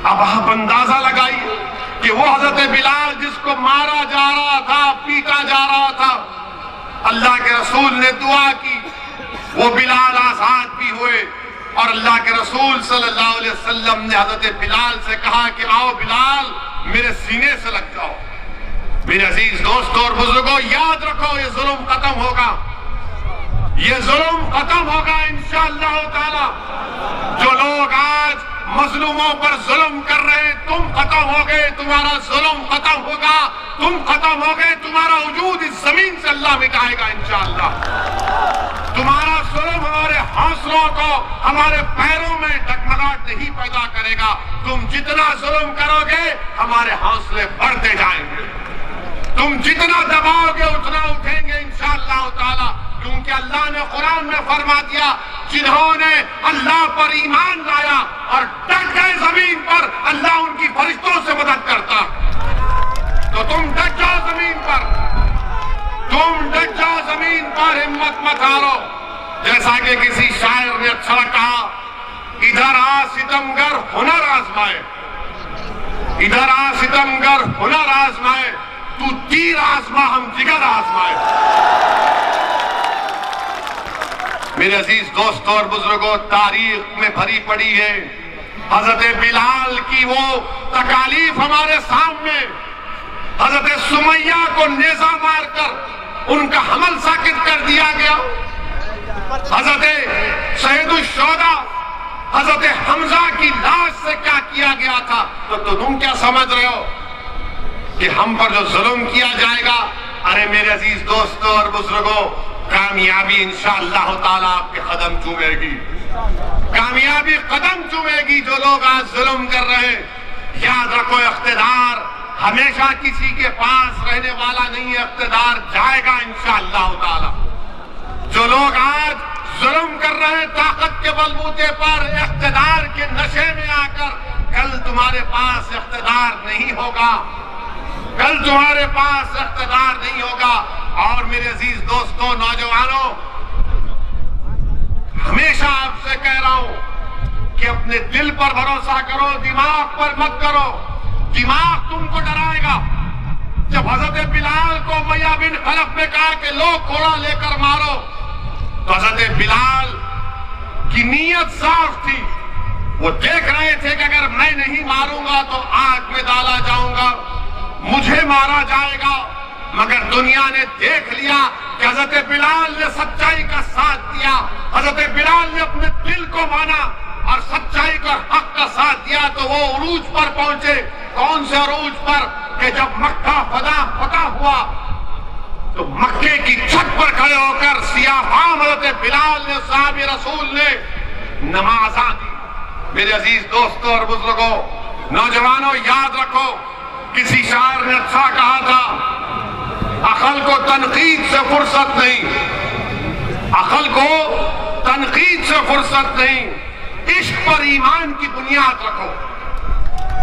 अब आप अंदाजा लगाइए कि वो हजरत बिलाल जिसको मारा जा रहा था, पीटा जा रहा था, अल्लाह के रसूल ने दुआ की, वो बिलाल आजाद भी हुए और अल्लाह के रसूल सल्लल्लाहु अलैहि वसल्लम ने हजरत बिलाल से कहा कि आओ बिलाल मेरे सीने से लग जाओ। मेरे अजीज दोस्तों और बुजुर्गों, याद रखो ये जुल्म खत्म होगा, ये जुल्म खत्म होगा इंशाअल्लाह ताला। जो लोग आज मजलूमों पर जुल्म कर रहे हैं, तुम खत्म हो गए, तुम्हारा जुल्म खत्म होगा। तुम खत्म हो गए, तुम्हारा वजूद इस जमीन से अल्लाह मिटाएगा इंशाअल्लाह। तुम्हारा जुल्म हमारे हौसलों को, हमारे पैरों में डगमगाहट नहीं पैदा करेगा। तुम जितना जुल्म करोगे हमारे हौसले बढ़ते जाएंगे, तुम जितना दबाओगे उतना उठेंगे इंशाअल्लाह ताला। क्योंकि अल्लाह ने कुरान में फरमा दिया, जिन्होंने अल्लाह पर ईमान लाया और डट गए जमीन पर, अल्लाह उनकी फरिश्तों से मदद करता। तो तुम डट जाओ जमीन पर, तुम डट जाओ जमीन पर, हिम्मत मत हारो। जैसा कि किसी शायर ने अच्छा कहा, इधर आ सितमगर हुनर आजमाए, इधर आ सितमगर हुनर आजमाए, तू तीर आजमा हम जिगर आजमाए। मेरे अजीज दोस्तों और बुजुर्गों, तारीख में भरी पड़ी है हजरत बिलाल की वो तकालीफ हमारे सामने। हजरत सुमैया को नेजा मारकर उनका हमल साकित कर दिया गया। हजरत शहीदुश्शोहदा हजरत हमजा की लाश से क्या किया गया था। तो तुम क्या समझ रहे हो कि हम पर जो जुल्म किया जाएगा? अरे मेरे अजीज दोस्तों और बुजुर्गों, कामयाबी इंशाअल्लाह ताला आपके कदम चूमेगी, कामयाबी कदम चूमेगी जो लोग आज जुल्म कर रहे हैं। याद रखो, इख्तिदार हमेशा किसी के पास रहने वाला नहीं है, इख्तिदार जाएगा इंशाअल्लाह ताला। जो लोग आज जुल्म कर रहे हैं ताकत के बलबूते पर, इख्तिदार के नशे में आकर, कल तुम्हारे पास इख्तिदार नहीं होगा, कल तुम्हारे पास इख्तिदार नहीं होगा। और मेरे अजीज दोस्तों, नौजवानों, हमेशा आपसे कह रहा हूं कि अपने दिल पर भरोसा करो, दिमाग पर मत करो। दिमाग तुमको डराएगा। जब हजरत बिलाल को उमैया बिन खलफ ने कहा कि लो घोड़ा लेकर मारो, तो हजरत बिलाल की नीयत साफ थी। वो देख रहे थे कि अगर मैं नहीं मारूंगा तो आग में डाला जाऊंगा, मुझे मारा जाएगा। मगर दुनिया ने देख लिया कि हजरत बिलाल ने सच्चाई का साथ दिया, हजरत बिलाल ने अपने दिल को माना और सच्चाई का हक का साथ दिया। तो वो उरूज पर पहुंचे। कौन से उरूज पर? कि जब मक्का फतह हुआ तो मक्के की छत पर खड़े होकर सियाफाम हजरत बिलाल ने, साहब रसूल ने नमाज दी। मेरे अजीज दोस्तों और बुजुर्गों, नौजवानों, याद रखो, किसी शायर ने अच्छा कहा था, अकल को तनकीद से फुर्सत नहीं, अकल को तनकीद से फुर्सत नहीं। इश्क पर ईमान की बुनियाद रखो,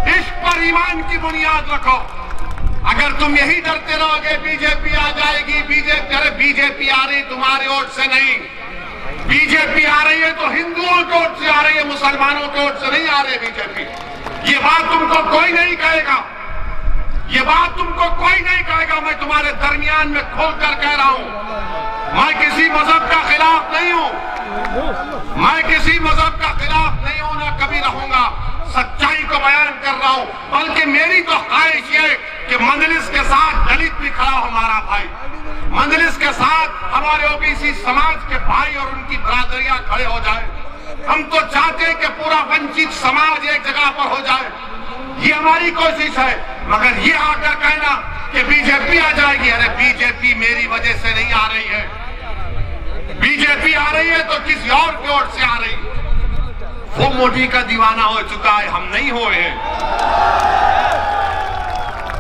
इश्क पर ईमान की बुनियाद रखो। अगर तुम यही डरते रहोगे बीजेपी आ जाएगी, बीजेपी आ रही तुम्हारे वोट से नहीं, बीजेपी आ रही है तो हिंदुओं के वोट से आ रही है, मुसलमानों के वोट से नहीं आ रही बीजेपी। ये बात तुमको कोई नहीं कहेगा, ये बात तुमको कोई नहीं कहेगा। मैं तुम्हारे दरमियान में खोलकर कह रहा हूं, मैं किसी मजहब का खिलाफ नहीं हूं, मैं किसी मजहब का खिलाफ नहीं हूं, ना कभी रहूंगा। सच्चाई को बयान कर रहा हूं। बल्कि मेरी तो ख्वाहिश है कि मंजलिस के साथ दलित भी खड़ा हो, हमारा भाई, मंजलिस के साथ हमारे ओबीसी समाज के भाई और उनकी बरादरियां खड़े हो जाए। हम तो चाहते हैं कि पूरा वंचित समाज एक जगह पर हो जाए, ये हमारी कोशिश है। मगर ये आकर कहना कि बीजेपी आ जाएगी, अरे बीजेपी मेरी वजह से नहीं आ रही है, बीजेपी आ रही है तो किसी और की ओर से आ रही है। वो मोदी का दीवाना हो चुका है, हम नहीं हुए हैं।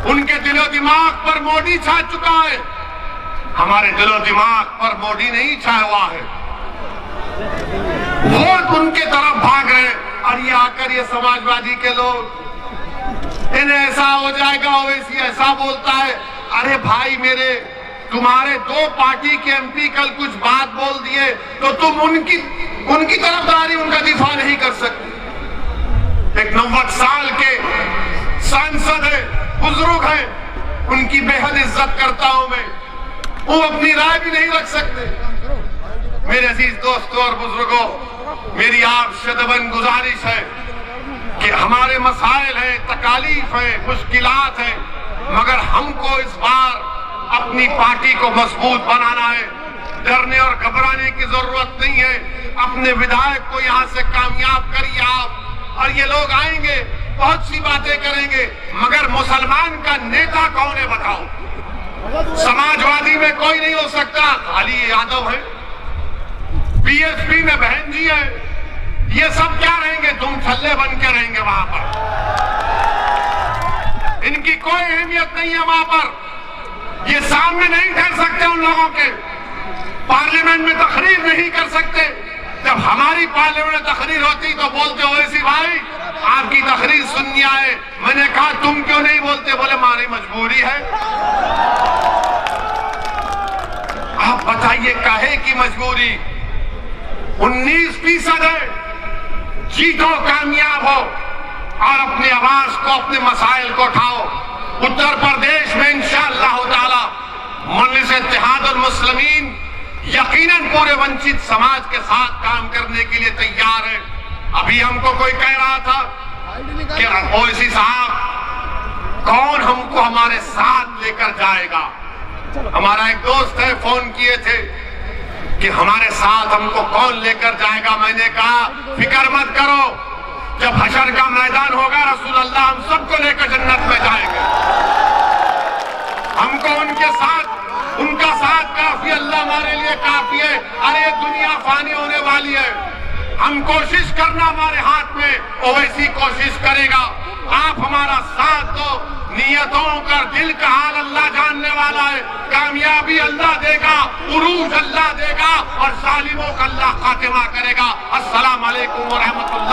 उनके दिलो दिमाग पर मोदी छा चुका है, हमारे दिलो दिमाग पर मोदी नहीं छाया हुआ है। वोट उनके तरफ भाग रहे और ये आकर ये समाजवादी के लोग, इन्हें ऐसा हो जाएगा, ओवैसी ऐसा बोलता है। अरे भाई मेरे, तुम्हारे दो पार्टी के एमपी कल कुछ बात बोल दिए तो तुम उनकी तरफदारी, उनका दिफा नहीं कर सकते। एक 90 साल के सांसद है, बुजुर्ग है, उनकी बेहद इज्जत करता हूं मैं, वो अपनी राय भी नहीं रख सकते। मेरे अजीज दोस्तों और बुजुर्गों, मेरी आप शदबन गुजारिश है कि हमारे मसाइल हैं, तकालीफ है, मुश्किलात है, मगर हमको इस बार अपनी पार्टी को मजबूत बनाना है। डरने और घबराने की जरूरत नहीं है। अपने विधायक को यहां से कामयाब करिए आप, और ये लोग आएंगे बहुत सी बातें करेंगे, मगर मुसलमान का नेता कौन है बताओ? समाजवादी में कोई नहीं हो सकता, खाली यादव है। बीएसपी में बहन जी है। ये सब क्या रहेंगे? तुम थल्ले बन के रहेंगे वहां पर। इनकी कोई अहमियत नहीं है वहां पर। ये सामने नहीं ठहर सकते उन लोगों के, पार्लियामेंट में तकरीर नहीं कर सकते। जब हमारी पार्लियामेंट में तकरीर होती तो बोलते ओवैसी भाई आपकी तकरीर सुननी आए। मैंने कहा तुम क्यों नहीं बोलते? बोले हमारी मजबूरी है। आप बताइए काहे की मजबूरी? 19% है, जीतो, कामयाब हो और अपनी आवाज को, अपने मसाइल को उठाओ। उत्तर प्रदेश में इंशाअल्लाह ताला मजलिस इत्तेहादुल मुस्लिमीन यकीनन पूरे वंचित समाज के साथ काम करने के लिए तैयार है। अभी हमको कोई कह रहा था कि ओवैसी साहब कौन हमको हमारे साथ लेकर जाएगा? हमारा एक दोस्त है, फोन किए थे कि हमारे साथ हमको कौन लेकर जाएगा? मैंने कहा फिक्र मत करो, जब हशर का मैदान होगा रसूल अल्लाह हम सबको लेकर जन्नत में जाएंगे। हमको उनका साथ काफी, अल्लाह हमारे लिए काफी है। अरे दुनिया फानी होने वाली है, हम कोशिश करना हमारे हाथ में, ओवैसी कोशिश करेगा। आप हमारा साथ दो, नियतों का, दिल का हाल अल्लाह जानने वाला है। कामयाबी अल्लाह देगा, उरूज अल्लाह देगा और जालिमों का अल्लाह खातिमा करेगा। अस्सलाम वालेकुम व रहमतुल्लाह।